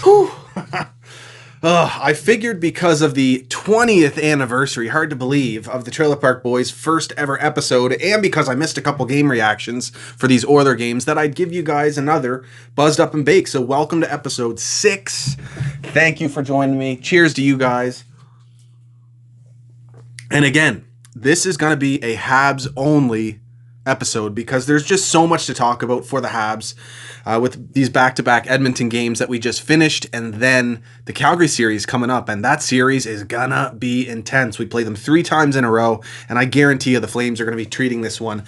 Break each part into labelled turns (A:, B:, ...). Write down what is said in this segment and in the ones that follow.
A: Whew. I figured because of the 20th anniversary, hard to believe, of the Trailer Park Boys' first ever episode, and because I missed a couple game reactions for these Oiler games, that I'd give you guys another Buzzed Up and Baked. So welcome to episode 6. Thank you for joining me. Cheers to you guys. And again, this is going to be a Habs only episode because there's just so much to talk about for the Habs with these back-to-back Edmonton games that we just finished, and then the Calgary series coming up, and that series is gonna be intense. We play them 3 times in a row, and I guarantee you the Flames are going to be treating this one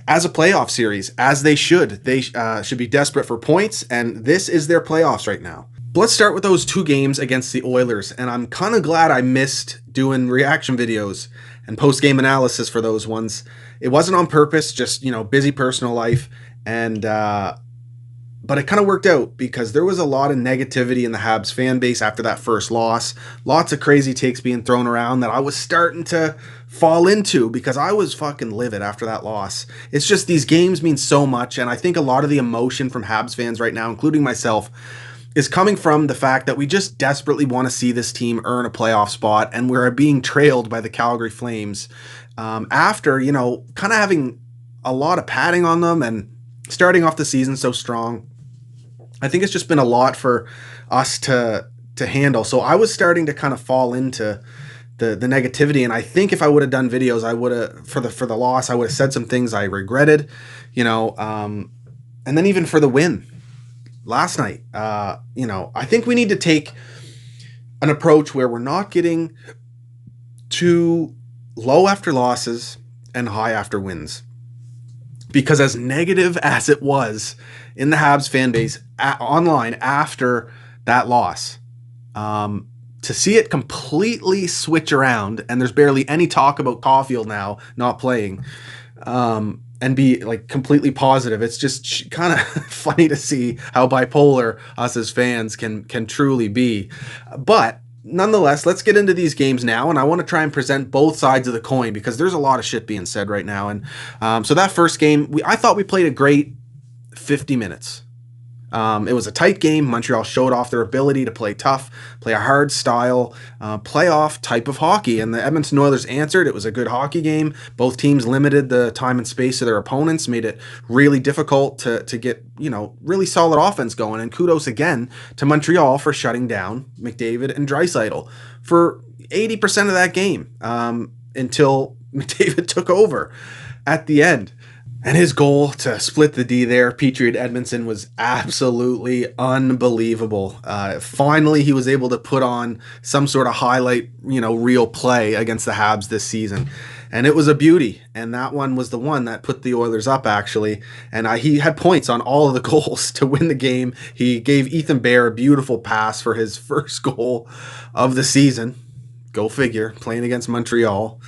A: as a playoff series, as they should. They should be desperate for points, and this is their playoffs right now. But let's start with those 2 games against the Oilers, and I'm kind of glad I missed doing reaction videos and post-game analysis for those ones. It wasn't on purpose, just, busy personal life, and but it kind of worked out because there was a lot of negativity in the Habs fan base after that first loss. Lots of crazy takes being thrown around that I was starting to fall into because I was fucking livid after that loss. It's just these games mean so much, and I think a lot of the emotion from Habs fans right now, including myself, is coming from the fact that we just desperately want to see this team earn a playoff spot, and we're being trailed by the Calgary Flames after, kind of having a lot of padding on them and starting off the season so strong. I think it's just been a lot for us to handle. So I was starting to kind of fall into the negativity, and I think if I would have done videos, I would have for the loss, I would have said some things I regretted, and then even for the win last night, I think we need to take an approach where we're not getting too low after losses and high after wins. Because as negative as it was in the Habs fan base online after that loss, to see it completely switch around, and there's barely any talk about Caulfield now not playing, and be like completely positive. It's just kind of funny to see how bipolar us as fans can truly be. But nonetheless, let's get into these games now, and I want to try and present both sides of the coin because there's a lot of shit being said right now. And so that first game, I thought we played a great 50 minutes. It was a tight game. Montreal showed off their ability to play tough, play a hard style, playoff type of hockey, and the Edmonton Oilers answered. It was a good hockey game. Both teams limited the time and space of their opponents, made it really difficult to get, really solid offense going. And kudos again to Montreal for shutting down McDavid and Draisaitl for 80% of that game until McDavid took over at the end. And his goal to split the D there, Petrie at Edmondson, was absolutely unbelievable. Finally, he was able to put on some sort of highlight, real play against the Habs this season. And it was a beauty. And that one was the one that put the Oilers up, actually. And he had points on all of the goals to win the game. He gave Ethan Bear a beautiful pass for his first goal of the season. Go figure, playing against Montreal.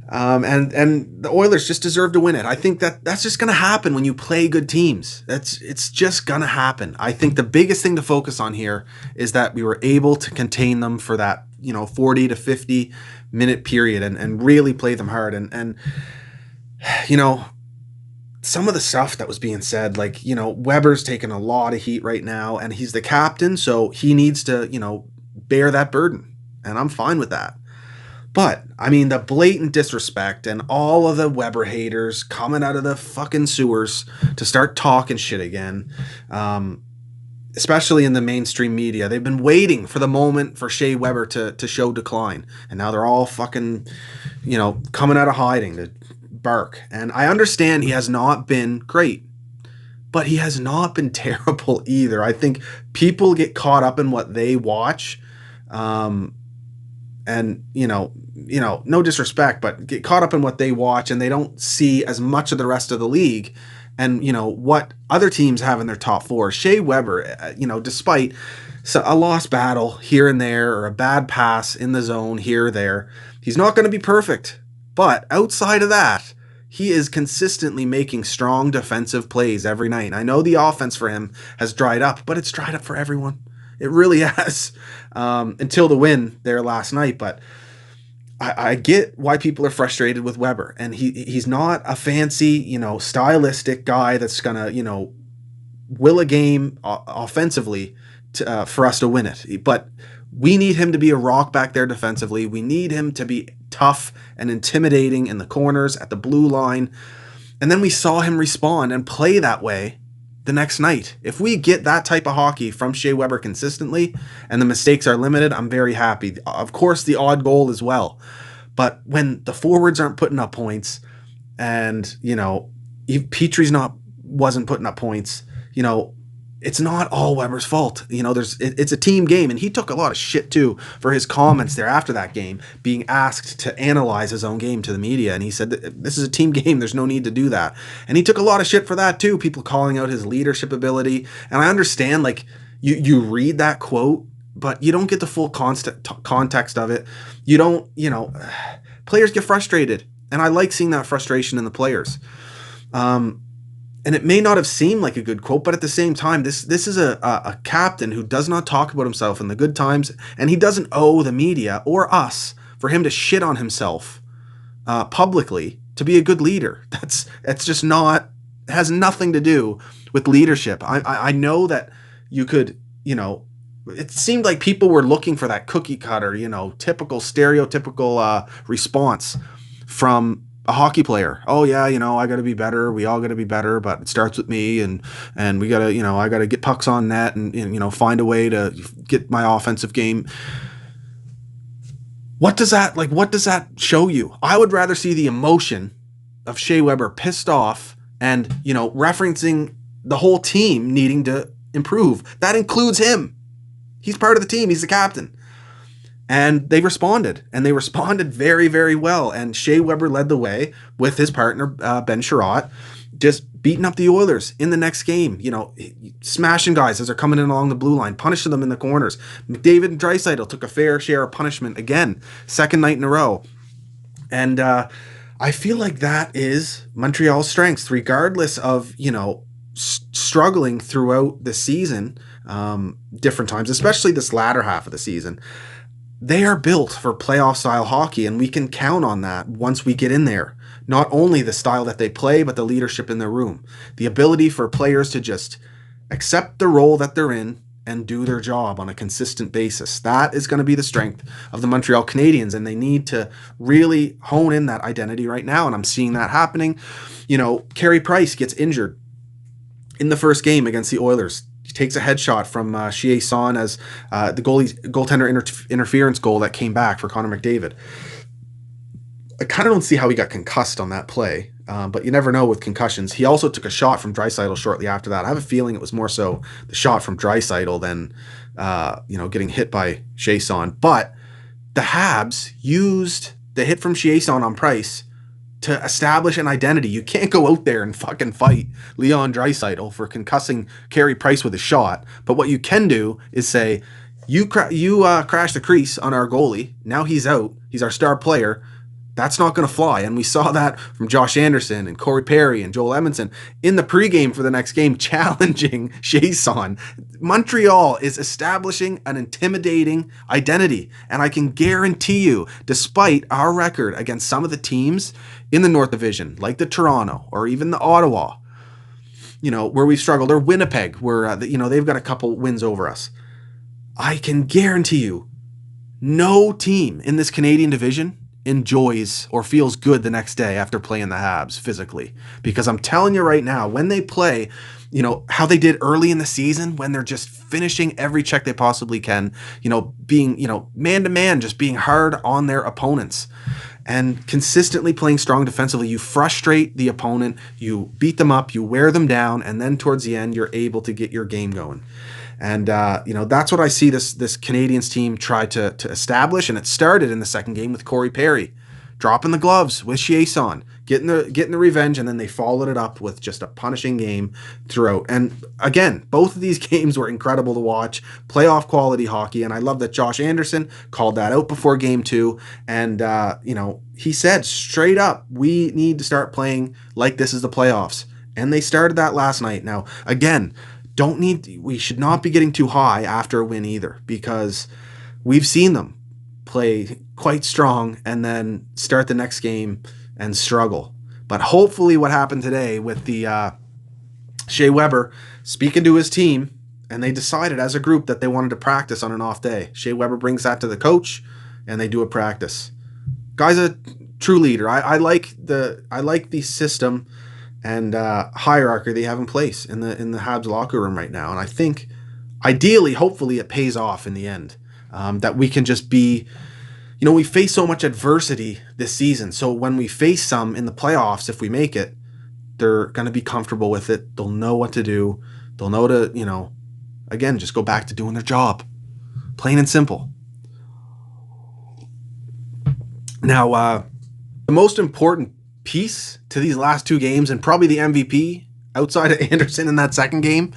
A: And the Oilers just deserve to win it. I think that's just going to happen when you play good teams. It's just going to happen. I think the biggest thing to focus on here is that we were able to contain them for that, 40 to 50 minute period and really play them hard. And some of the stuff that was being said, like, Weber's taking a lot of heat right now, and he's the captain, so he needs to, bear that burden. And I'm fine with that. But, the blatant disrespect and all of the Weber haters coming out of the fucking sewers to start talking shit again, especially in the mainstream media. They've been waiting for the moment for Shea Weber to show decline. And now they're all fucking, coming out of hiding to bark. And I understand he has not been great, but he has not been terrible either. I think people get caught up in what they watch, and, no disrespect, but get caught up in what they watch, and they don't see as much of the rest of the league and, what other teams have in their top 4. Shea Weber, despite a lost battle here and there or a bad pass in the zone here or there, he's not going to be perfect. But outside of that, he is consistently making strong defensive plays every night. I know the offense for him has dried up, but it's dried up for everyone. It really has, until the win there last night. But I get why people are frustrated with Weber, and he's not a fancy, stylistic guy that's gonna, will a game offensively for us to win it. But we need him to be a rock back there defensively. We need him to be tough and intimidating in the corners, at the blue line. And then we saw him respond and play that way the next night. If we get that type of hockey from Shea Weber consistently and the mistakes are limited, I'm very happy. Of course, the odd goal as well. But when the forwards aren't putting up points and, Petry's wasn't putting up points, it's not all Weber's fault. It's a team game, and he took a lot of shit too for his comments there after that game, being asked to analyze his own game to the media, and he said that this is a team game, there's no need to do that. And he took a lot of shit for that too, people calling out his leadership ability. And I understand, like, you read that quote, but you don't get the full context of it. You don't, players get frustrated, and I like seeing that frustration in the players. And it may not have seemed like a good quote, but at the same time, this is a captain who does not talk about himself in the good times, and he doesn't owe the media or us for him to shit on himself publicly to be a good leader. It's just not, has nothing to do with leadership. I know that you could, it seemed like people were looking for that cookie cutter, typical stereotypical response from a hockey player. Oh yeah, I got to be better. We all got to be better, but it starts with me, and we got to, I got to get pucks on net and find a way to get my offensive game. What does that show you? I would rather see the emotion of Shea Weber pissed off and, referencing the whole team needing to improve. That includes him. He's part of the team. He's the captain. And they responded very, very well. And Shea Weber led the way with his partner, Ben Sherratt, just beating up the Oilers in the next game, smashing guys as they're coming in along the blue line, punishing them in the corners. McDavid and Draisaitl took a fair share of punishment again, second night in a row. And I feel like that is Montreal's strengths, regardless of, struggling throughout the season, different times, especially this latter half of the season. They are built for playoff style hockey, and we can count on that once we get in there. Not only the style that they play, but the leadership in their room. The ability for players to just accept the role that they're in and do their job on a consistent basis. That is going to be the strength of the Montreal Canadiens, and they need to really hone in that identity right now, and I'm seeing that happening. Carey Price gets injured in the first game against the Oilers. He takes a headshot from Shea Son as the goaltender interference goal that came back for Connor McDavid. I kind of don't see how he got concussed on that play, but you never know with concussions. He also took a shot from Draisaitl shortly after that. I have a feeling it was more so the shot from Draisaitl than getting hit by Shea Son. But the Habs used the hit from Shea Son on Price to establish an identity. You can't go out there and fucking fight Leon Draisaitl for concussing Carey Price with a shot. But what you can do is say, you crashed the crease on our goalie. Now he's out. He's our star player. That's not going to fly. And we saw that from Josh Anderson and Corey Perry and Joel Edmondson in the pregame for the next game, challenging Shea Son. Montreal is establishing an intimidating identity. And I can guarantee you, despite our record against some of the teams in the North Division, like the Toronto or even the Ottawa, where we've struggled, or Winnipeg, where, they've got a couple wins over us. I can guarantee you, no team in this Canadian division enjoys or feels good the next day after playing the Habs physically. Because I'm telling you right now, when they play, how they did early in the season, when they're just finishing every check they possibly can, being, man to man, just being hard on their opponents and consistently playing strong defensively, you frustrate the opponent, you beat them up, you wear them down, and then towards the end, you're able to get your game going. And, that's what I see this Canadiens team try to establish. And it started in the second game with Corey Perry dropping the gloves with Shea Son, getting the revenge, and then they followed it up with just a punishing game throughout. And again, both of these games were incredible to watch, playoff quality hockey. And I love that Josh Anderson called that out before game 2. And, he said straight up, we need to start playing like this is the playoffs. And they started that last night. Now, again, we should not be getting too high after a win either, because we've seen them play quite strong and then start the next game and struggle. But hopefully what happened today with the Shea Weber speaking to his team And they decided as a group that they wanted to practice on an off day. Shea Weber brings that to the coach, and they do a practice. Guy's a true leader. I like the system and hierarchy they have in place in the Habs locker room right now. And I think, ideally, hopefully, it pays off in the end. That we can just be, we face so much adversity this season. So when we face some in the playoffs, if we make it, they're going to be comfortable with it. They'll know what to do. They'll know to, again, just go back to doing their job. Plain and simple. Now, the most important piece to these last two games, and probably the MVP outside of Anderson in that second game,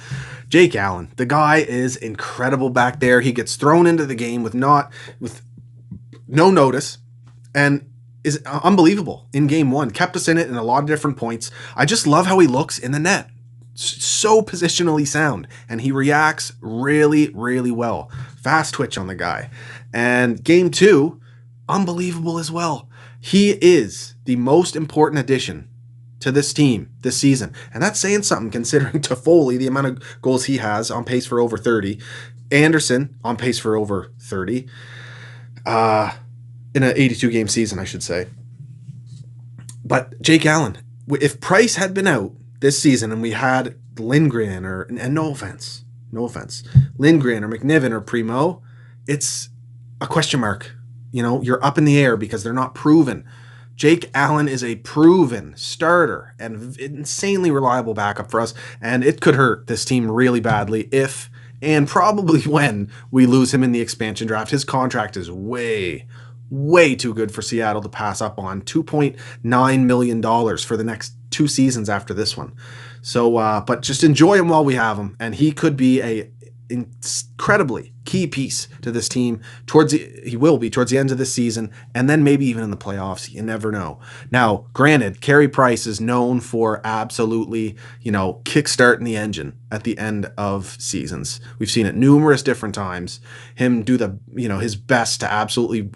A: Jake Allen. The guy is incredible back there. He gets thrown into the game with no notice and is unbelievable in game one. Kept us in it in a lot of different points. I just love how he looks in the net. So positionally sound, and he reacts really, really well. Fast twitch on the guy. And game two, unbelievable as well. He is the most important addition to this team this season. And that's saying something considering Toffoli, the amount of goals he has, on pace for over 30. Anderson on pace for over 30. In an 82-game season, I should say. But Jake Allen, if Price had been out this season and we had Lindgren and no offense, Lindgren or McNiven or Primo, it's a question mark. You're up in the air because they're not proven. Jake Allen is a proven starter and insanely reliable backup for us, and it could hurt this team really badly if, and probably when, we lose him in the expansion draft. His contract is way too good for Seattle to pass up on. $2.9 million for the next 2 seasons after this one. So, but just enjoy him while we have him, and he could be a incredibly key piece to this team he will be towards the end of this season, and then maybe even in the playoffs. You never know. Now, granted, Carey Price is known for absolutely, kickstarting the engine at the end of seasons. We've seen it numerous different times. Him do his best to absolutely,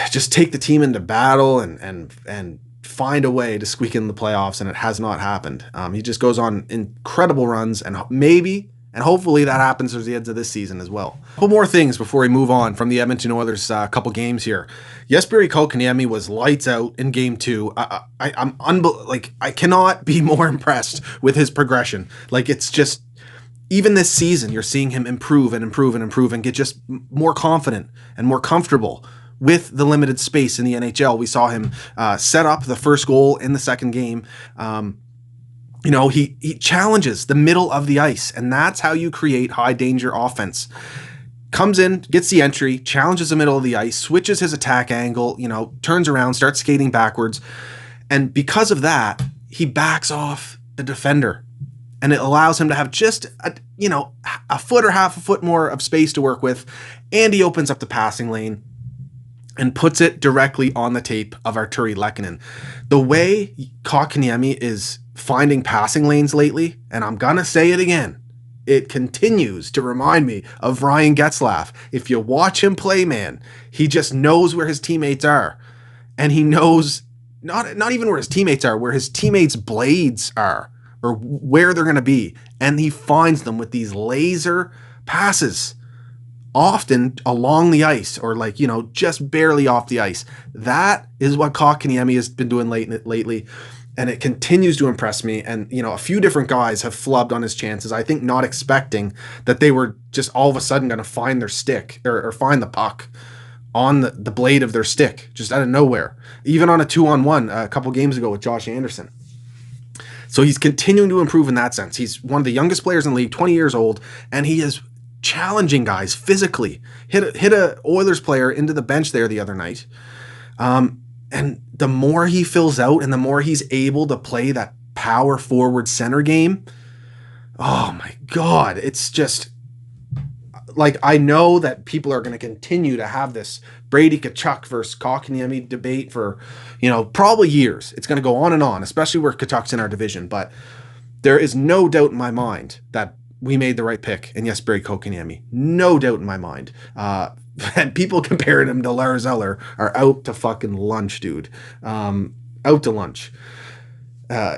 A: just take the team into battle and find a way to squeak in the playoffs, and it has not happened. He just goes on incredible runs, and hopefully that happens towards the end of this season as well. A couple more things before we move on from the Edmonton Oilers couple games here. Jesperi Kotkaniemi was lights out in game 2. I cannot be more impressed with his progression. It's just, even this season, you're seeing him improve and get just more confident and more comfortable with the limited space in the NHL. We saw him set up the first goal in the second game. He challenges the middle of the ice, and that's how you create high danger offense. Comes in, gets the entry, challenges the middle of the ice, switches his attack angle, turns around, starts skating backwards. And because of that, he backs off the defender, and it allows him to have just a foot or half a foot more of space to work with. And he opens up the passing lane and puts it directly on the tape of Arturi Lehkonen. The way Kotkaniemi is finding passing lanes lately, and I'm gonna say it again, it continues to remind me of Ryan Getzlaf. If you watch him play, man, he just knows where his teammates are. And he knows not even where his teammates are, where his teammates' blades are, or where they're gonna be. And he finds them with these laser passes, often along the ice, or just barely off the ice. That is what Kotkaniemi has been doing lately, and it continues to impress me. And a few different guys have flubbed on his chances, I think, not expecting that they were just all of a sudden going to find their stick or find the puck on the blade of their stick just out of nowhere, even on a 2-on-1 a couple games ago with Josh Anderson. So he's continuing to improve in that sense. He's one of the youngest players in the league, 20 years old, and he is challenging guys physically. Hit a Oilers player into the bench there the other night. And the more he fills out and the more he's able to play that power forward center game, oh my God, it's just I know that people are going to continue to have this Brady Tkachuk versus Kotkaniemi debate for, probably years. It's going to go on and on, especially where Tkachuk's in our division. But there is no doubt in my mind that we made the right pick in Jesperi Kotkaniemi. No doubt in my mind. And people comparing him to Lars Eller are out to fucking lunch, dude. Out to lunch.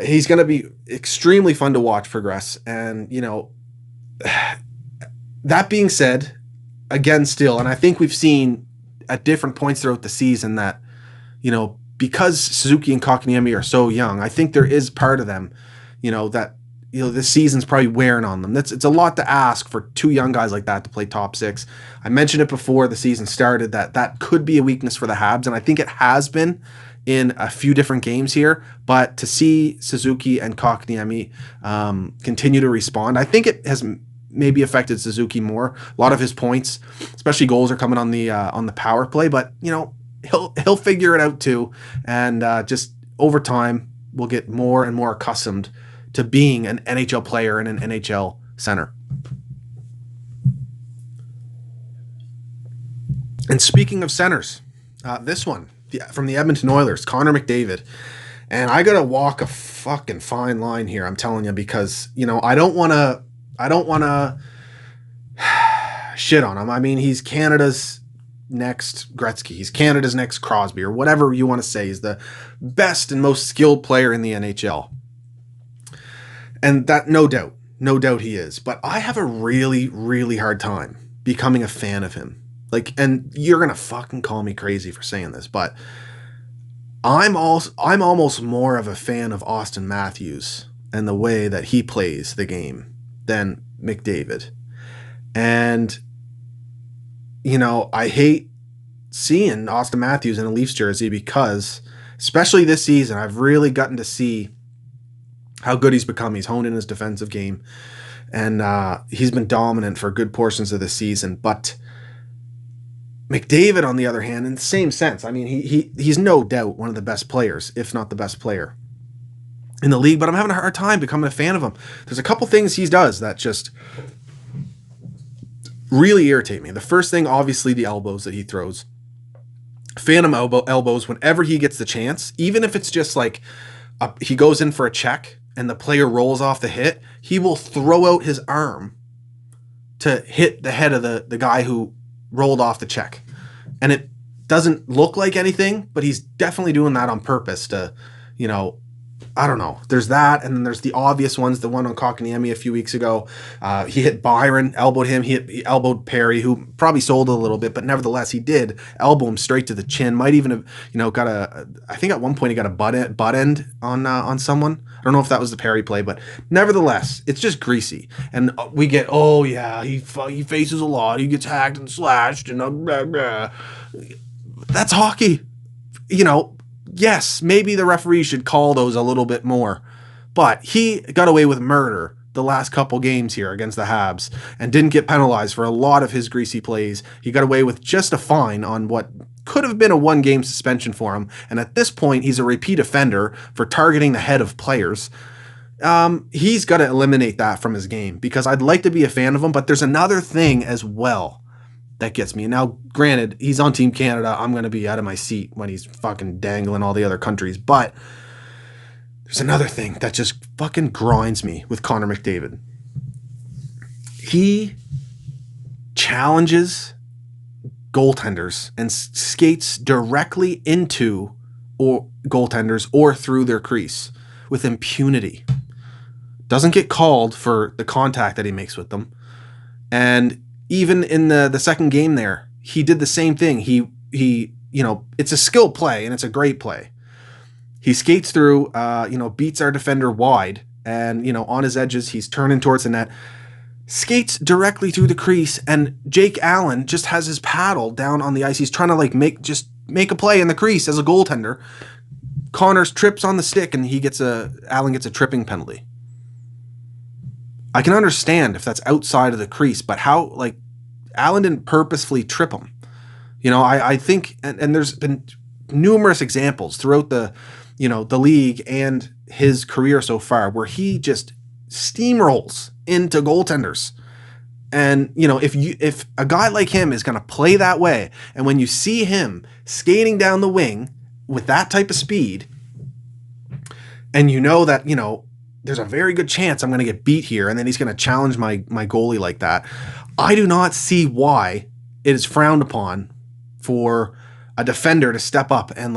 A: He's going to be extremely fun to watch progress. And, that being said, again, still, and I think we've seen at different points throughout the season that, because Suzuki and Kotkaniemi are so young, I think there is part of them, that, this season's probably wearing on them. It's a lot to ask for two young guys like that to play top six. I mentioned it before the season started that could be a weakness for the Habs, and I think it has been in a few different games here. But to see Suzuki and Kotkaniemi continue to respond, I think it has maybe affected Suzuki more. A lot of his points, especially goals, are coming on the power play. But he'll figure it out too, and just over time we'll get more and more accustomed to being an NHL player and an NHL center. And speaking of centers, this one from the Edmonton Oilers, Connor McDavid. And I gotta walk a fucking fine line here, I'm telling you, because I don't wanna shit on him. I mean, he's Canada's next Gretzky. He's Canada's next Crosby, or whatever you want to say. He's the best and most skilled player in the NHL. And that, no doubt he is. But I have a really, really hard time becoming a fan of him. And you're going to fucking call me crazy for saying this, but I'm almost more of a fan of Austin Matthews and the way that he plays the game than McDavid. And, I hate seeing Austin Matthews in a Leafs jersey because, especially this season, I've really gotten to see how good he's become. He's honed in his defensive game, and he's been dominant for good portions of the season. But McDavid, on the other hand, in the same sense, I mean, he's no doubt one of the best players, if not the best player in the league, but I'm having a hard time becoming a fan of him. There's a couple things he does that just really irritate me. The first thing, obviously, the elbows that he throws. Phantom elbows whenever he gets the chance, even if it's just he goes in for a check and the player rolls off the hit, he will throw out his arm to hit the head of the guy who rolled off the check. And it doesn't look like anything, but he's definitely doing that on purpose to, I don't know. There's that, and then there's the obvious ones. The one on Kotkaniemi a few weeks ago, he hit Byron, elbowed him. He elbowed Perry, who probably sold a little bit, but nevertheless he did elbow him straight to the chin. Might even have, got I think at one point he got a butt end on someone. I don't know if that was the Perry play, but nevertheless, it's just greasy. And we get, oh yeah, he faces a lot. He gets hacked and slashed, and blah, blah. That's hockey, Yes, maybe the referee should call those a little bit more, but he got away with murder the last couple games here against the Habs and didn't get penalized for a lot of his greasy plays. He got away with just a fine on what could have been a 1-game suspension for him, and at this point, he's a repeat offender for targeting the head of players. He's got to eliminate that from his game, because I'd like to be a fan of him, but there's another thing as well that gets me. And now, granted, he's on Team Canada. I'm going to be out of my seat when he's fucking dangling all the other countries. But there's another thing that just fucking grinds me with Connor McDavid. He challenges goaltenders and skates directly into goaltenders or through their crease with impunity. Doesn't get called for the contact that he makes with them. And even in the second game there, he did the same thing. He it's a skill play, and it's a great play. He skates through, beats our defender wide, and, on his edges, he's turning towards the net, skates directly through the crease, and Jake Allen just has his paddle down on the ice. He's trying to make a play in the crease as a goaltender. Connors trips on the stick, and Allen gets a tripping penalty. I can understand if that's outside of the crease, but how, Allen didn't purposefully trip him. I think, and there's been numerous examples throughout the league and his career so far where he just steamrolls into goaltenders. And, if a guy like him is going to play that way, and when you see him skating down the wing with that type of speed, and that, there's a very good chance I'm going to get beat here, and then he's going to challenge my goalie like that, I do not see why it is frowned upon for a defender to step up and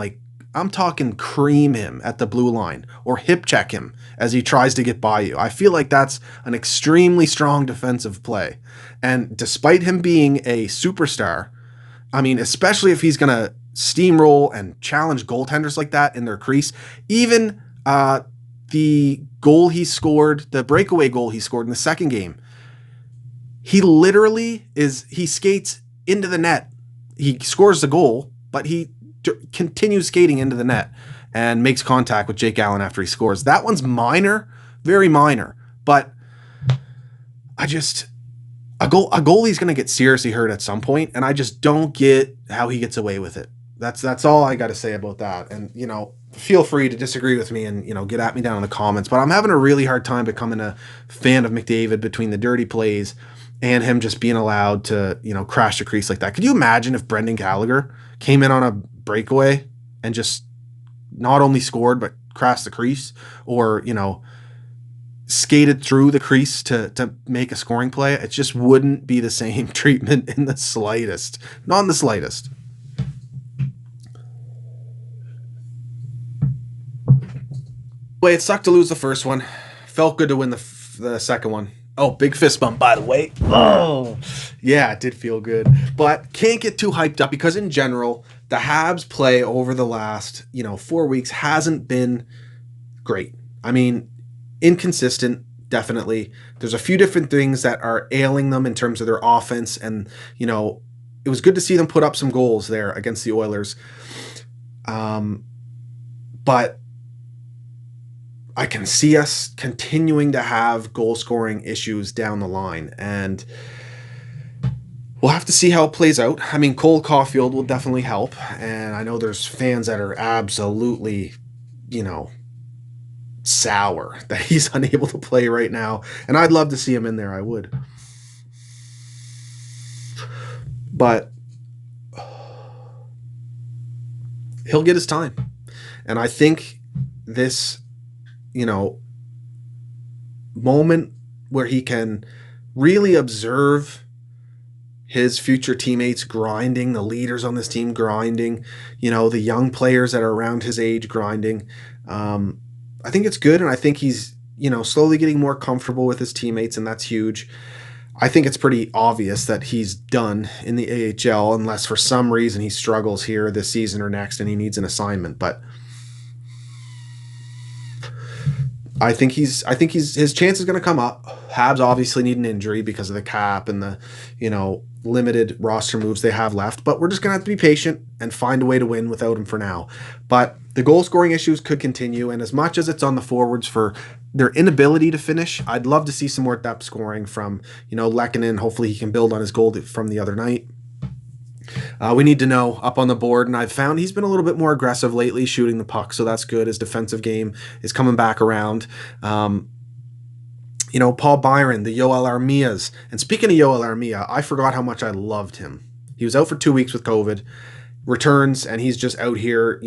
A: I'm talking cream him at the blue line or hip check him as he tries to get by you. I feel like that's an extremely strong defensive play. And despite him being a superstar, I mean, especially if he's going to steamroll and challenge goaltenders like that in their crease, even the goal he scored, the breakaway goal he scored in the second game, he skates into the net. He scores the goal, but he continues skating into the net and makes contact with Jake Allen after he scores. That one's minor, very minor, but a goalie's going to get seriously hurt at some point, and I just don't get how he gets away with it. That's all I got to say about that. And, feel free to disagree with me and, get at me down in the comments, but I'm having a really hard time becoming a fan of McDavid between the dirty plays and him just being allowed to, crash the crease like that. Could you imagine if Brendan Gallagher came in on a breakaway and just not only scored, but crashed the crease or, skated through the crease to make a scoring play? It just wouldn't be the same treatment in the slightest. Not in the slightest. It sucked to lose the first one. Felt good to win the second one. Oh, big fist bump, by the way. Oh, yeah, it did feel good. But can't get too hyped up because in general, the Habs play over the last, 4 weeks hasn't been great. I mean, inconsistent, definitely. There's a few different things that are ailing them in terms of their offense. And, it was good to see them put up some goals there against the Oilers. But I can see us continuing to have goal scoring issues down the line, and we'll have to see how it plays out. I mean, Cole Caulfield will definitely help, and I know there's fans that are absolutely, sour that he's unable to play right now, and I'd love to see him in there. I would. But he'll get his time, and I think this moment where he can really observe his future teammates grinding, the leaders on this team grinding, the young players that are around his age grinding. I think it's good, and I think he's, slowly getting more comfortable with his teammates, and that's huge. I think it's pretty obvious that he's done in the AHL unless for some reason he struggles here this season or next and he needs an assignment, but I think his chance is going to come up. Habs obviously need an injury because of the cap and the, limited roster moves they have left, but we're just going to have to be patient and find a way to win without him for now. But the goal scoring issues could continue, and as much as it's on the forwards for their inability to finish, I'd love to see some more depth scoring from, Lehkonen. Hopefully he can build on his goal from the other night. We need to know up on the board, and I've found he's been a little bit more aggressive lately shooting the puck, so that's good. His defensive game is coming back around. Paul Byron, the Yoel Armias. And speaking of Yoel Armia, I forgot how much I loved him. He was out for 2 weeks with COVID, returns, and he's just out here,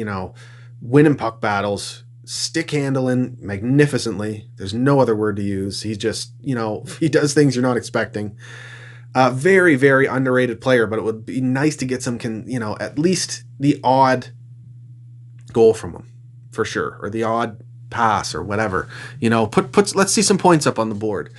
A: winning puck battles, stick handling magnificently. There's no other word to use. He's just, he does things you're not expecting. Very, very underrated player, but it would be nice to get some, at least the odd goal from him, for sure, or the odd pass or whatever. Let's see some points up on the board.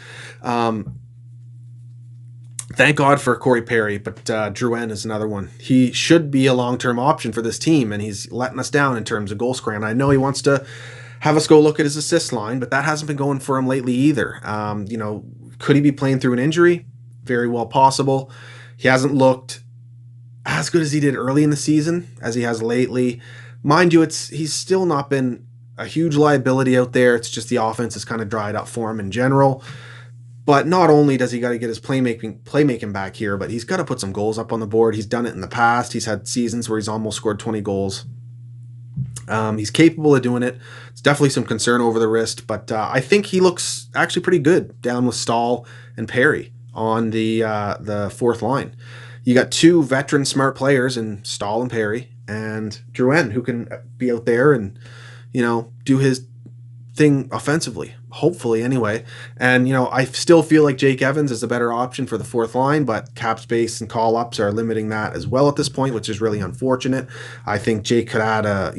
A: Thank God for Corey Perry, but Drouin is another one. He should be a long-term option for this team, and he's letting us down in terms of goal scoring. I know he wants to have us go look at his assist line, but that hasn't been going for him lately either. Could he be playing through an injury? Very well possible. He hasn't looked as good as he did early in the season as he has lately. Mind you, he's still not been a huge liability out there. It's just the offense has kind of dried up for him in general. But not only does he got to get his playmaking back here, but he's got to put some goals up on the board. He's done it in the past. He's had seasons where he's almost scored 20 goals. He's capable of doing it. It's definitely some concern over the wrist, but I think he looks actually pretty good down with Stahl and Perry on the fourth line. You got two veteran smart players in Stahl and Perry, and Drouin, who can be out there and do his thing offensively. hopefully anyway. And, I still feel like Jake Evans is a better option for the fourth line, but cap space and call-ups are limiting that as well at this point, which is really unfortunate. I think Jake could add a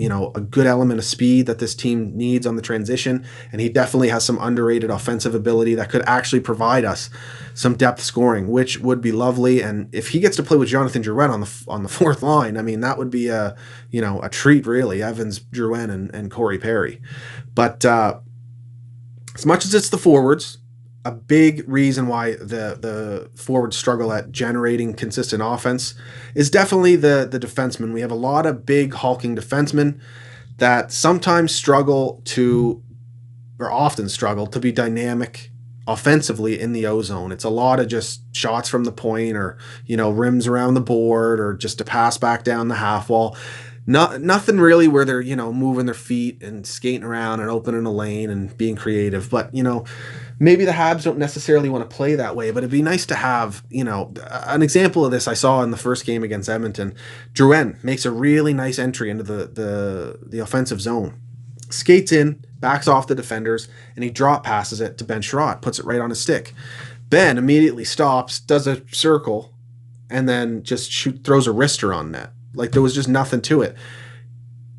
A: good element of speed that this team needs on the transition, and he definitely has some underrated offensive ability that could actually provide us some depth scoring, which would be lovely. And if he gets to play with Jonathan Drouin on the fourth line, I mean, that would be a treat, really. Evans, Drouin, and Corey Perry. But as much as it's the forwards, a big reason why the forwards struggle at generating consistent offense is definitely the defensemen. We have a lot of big hulking defensemen that sometimes often struggle to be dynamic offensively in the O-zone. It's a lot of just shots from the point, or rims around the board, or just a pass back down the half wall. Nothing really where they're moving their feet and skating around and opening a lane and being creative. But maybe the Habs don't necessarily want to play that way, but it'd be nice to have an example of this I saw in the first game against Edmonton. Drouin makes a really nice entry into the offensive zone, skates in, backs off the defenders, and he drop passes it to Ben Sherratt, puts it right on his stick. Ben immediately stops, does a circle, and then just throws a wrister on net. Like, there was just nothing to it.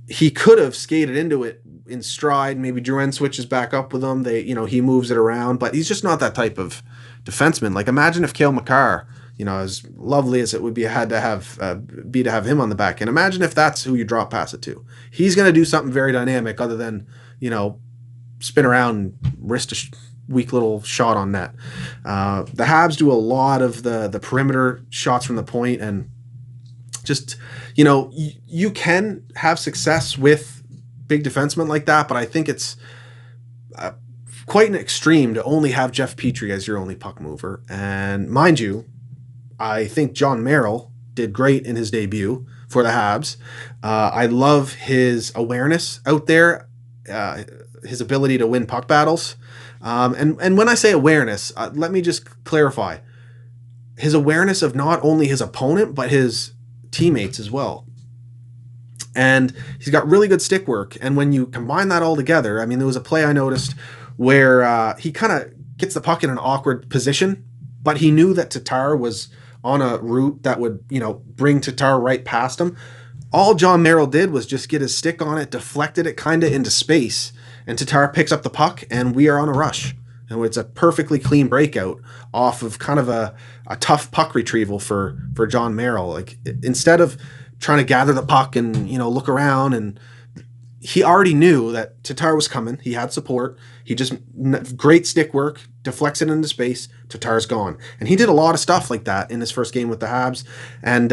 A: He could have skated into it in stride. Maybe Drouin switches back up with him. He moves it around, but he's just not that type of defenseman. Like, imagine if Cale Makar, as lovely as it would be to have him on the back end. Imagine if that's who you drop pass it to. He's going to do something very dynamic other than, spin around and wrist a weak little shot on net. The Habs do a lot of the perimeter shots from the point, and just, you can have success with big defensemen like that, but I think it's quite an extreme to only have Jeff Petrie as your only puck mover. And mind you, I think John Merrill did great in his debut for the Habs. I love his awareness out there, his ability to win puck battles. And when I say awareness, let me just clarify. His awareness of not only his opponent, but his teammates as well. And he's got really good stick work. And when you combine that all together, I mean, there was a play I noticed where he kind of gets the puck in an awkward position, but he knew that Tatar was on a route that would, bring Tatar right past him. All John Merrill did was just get his stick on it, deflected it kind of into space, and Tatar picks up the puck, and we are on a rush. And it's a perfectly clean breakout off of kind of a tough puck retrieval for John Merrill. Like, instead of trying to gather the puck and, look around, and he already knew that Tatar was coming. He had support. He just, great stick work, deflects it into space, Tatar's gone. And he did a lot of stuff like that in his first game with the Habs. And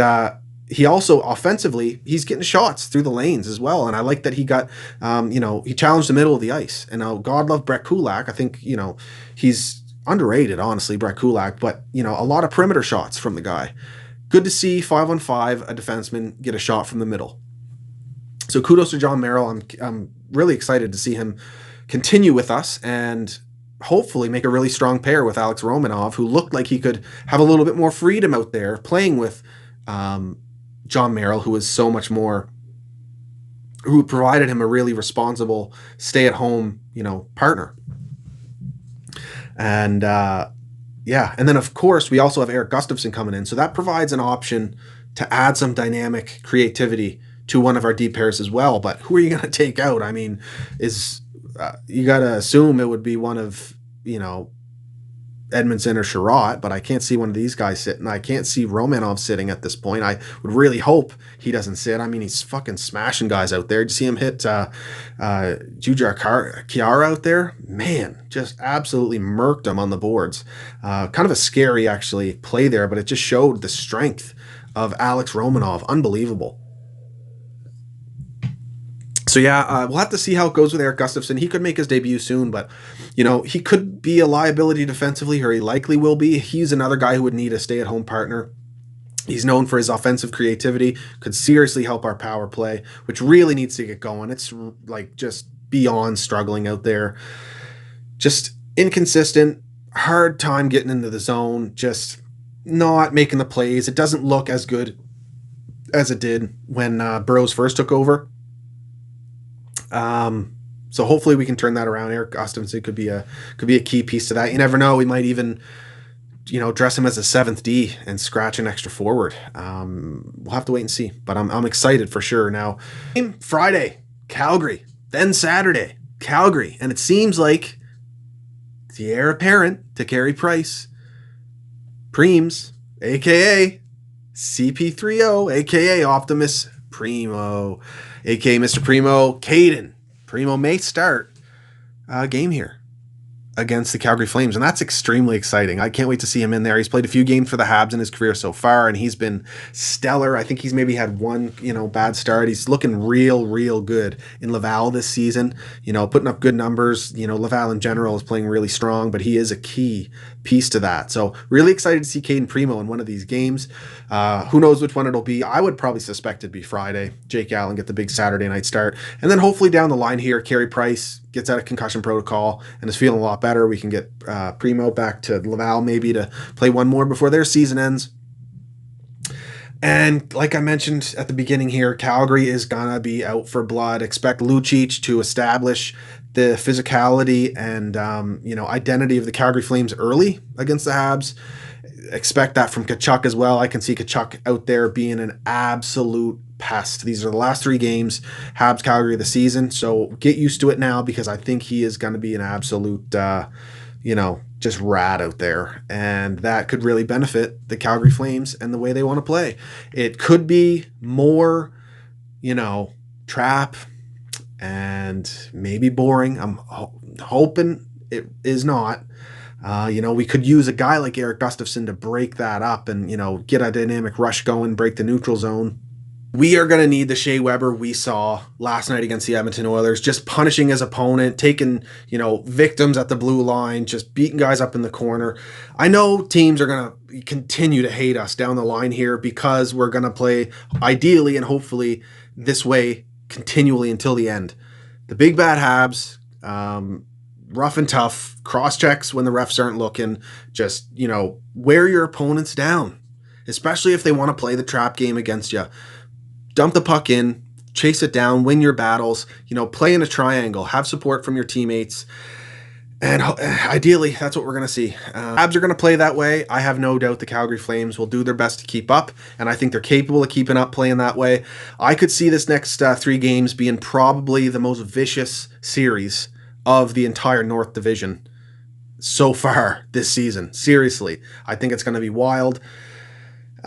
A: he also, offensively, he's getting shots through the lanes as well. And I like that he got, he challenged the middle of the ice. And God love Brett Kulak. I think, he's underrated, honestly, Brett Kulak. But, a lot of perimeter shots from the guy. Good to see 5-on-5, a defenseman, get a shot from the middle. So kudos to John Merrill. I'm really excited to see him continue with us and hopefully make a really strong pair with Alex Romanov, who looked like he could have a little bit more freedom out there playing with John Merrill, who was so much more, who provided him a really responsible stay-at-home, partner. And and then of course we also have Eric Gustafsson coming in, so that provides an option to add some dynamic creativity to one of our deep pairs as well. But who are you going to take out? I mean, you got to assume it would be one of, Edmondson or Sherratt, but I can't see one of these guys sitting. I can't see Romanov sitting at this point. I would really hope he doesn't sit. I mean, he's fucking smashing guys out there. Did you see him hit Jujhar Khaira out there? Man, just absolutely murked him on the boards. Kind of a scary, actually, play there, but it just showed the strength of Alex Romanov. Unbelievable. So we'll have to see how it goes with Eric Gustafsson. He could make his debut soon, but he could be a liability defensively, or he likely will be. He's another guy who would need a stay-at-home partner. He's known for his offensive creativity, could seriously help our power play, which really needs to get going. It's like just beyond struggling out there. Just inconsistent, hard time getting into the zone, just not making the plays. It doesn't look as good as it did when Burrows first took over. So hopefully we can turn that around. Eric Gustafsson could be a key piece to that. You never know. We might even, dress him as a 7th D and scratch an extra forward. We'll have to wait and see. But I'm excited for sure. Now, Friday, Calgary. Then Saturday, Calgary. And it seems like the heir apparent to Carey Price, Preems, a.k.a. CP3O, a.k.a. Optimus Primo, a.k.a. Mr. Primo, Caden. Primo may start a game here against the Calgary Flames, and that's extremely exciting. I can't wait to see him in there. He's played a few games for the Habs in his career so far, and he's been stellar. I think he's maybe had one, bad start. He's looking real good in Laval this season, putting up good numbers. Laval in general is playing really strong, but he is a key piece to that. So really excited to see Caden Primo in one of these games. Who knows which one it'll be. I would probably suspect it'd be Friday. Jake Allen get the big Saturday night start. And then hopefully down the line here, Carey Price gets out of concussion protocol and is feeling a lot better. We can get Primo back to Laval maybe to play one more before their season ends. And like I mentioned at the beginning here, Calgary is going to be out for blood. Expect Lucic to establish the physicality and, identity of the Calgary Flames early against the Habs. Expect that from Tkachuk as well. I can see Tkachuk out there being an absolute pest. These are the last 3 games, Habs Calgary of the season. So get used to it now, because I think he is going to be an absolute, just rat out there. And that could really benefit the Calgary Flames and the way they want to play. It could be more, trap and maybe boring. I'm hoping it is not. We could use a guy like Eric Gustafsson to break that up and, get a dynamic rush going, break the neutral zone. We are going to need the Shea Weber we saw last night against the Edmonton Oilers, just punishing his opponent, taking, victims at the blue line, just beating guys up in the corner. I know teams are going to continue to hate us down the line here because we're going to play ideally and hopefully this way continually until the end. The big bad Habs, rough and tough, cross checks when the refs aren't looking, just, wear your opponents down, especially if they want to play the trap game against you. Dump the puck in, chase it down, win your battles, play in a triangle, have support from your teammates. And ideally, that's what we're going to see. Habs are going to play that way. I have no doubt the Calgary Flames will do their best to keep up, and I think they're capable of keeping up playing that way. I could see this next 3 games being probably the most vicious series of the entire North Division so far this season. Seriously, I think it's going to be wild.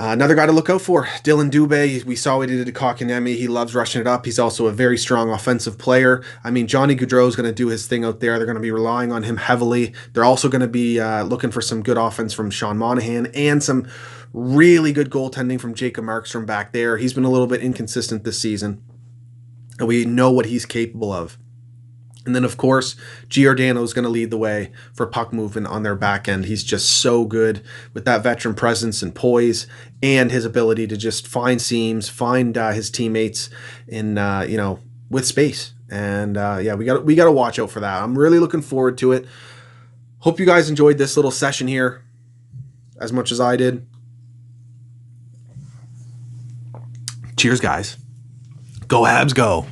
A: Another guy to look out for, Dylan Dubé. We saw what he did to Kotkaniemi. He loves rushing it up. He's also a very strong offensive player. I mean, Johnny Gaudreau is going to do his thing out there. They're going to be relying on him heavily. They're also going to be looking for some good offense from Sean Monahan and some really good goaltending from Jacob Markstrom back there. He's been a little bit inconsistent this season, and we know what he's capable of. And then, of course, Giordano is going to lead the way for puck movement on their back end. He's just so good with that veteran presence and poise and his ability to just find seams, find his teammates in, with space. And we got to watch out for that. I'm really looking forward to it. Hope you guys enjoyed this little session here as much as I did. Cheers, guys. Go Habs, go.